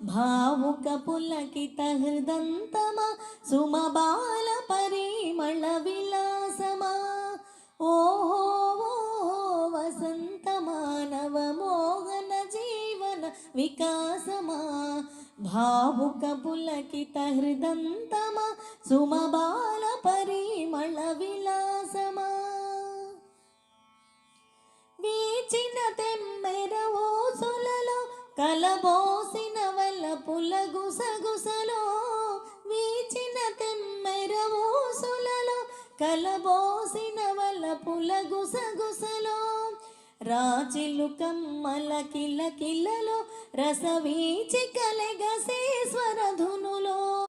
భావుక పులకిత హృదంతమా సుమబాల పరిమళ విలాసమా ఓహో వసంత మానవ మోహన జీవన వికాసమా భావుక పులకిత హృదంతమా సుమబాల పరిమళ విలాసమా వీచిన తెమ్మెర ఓసులలో కలబోసిన వల్లపుల గుసగుసలో వీచిన తెమ్మెర ఓసులలో కలబోసిన వల్లపుల గుసగుసలో రాచిలు కమ్మల కిల కిలలో రసవీచి కలెగసే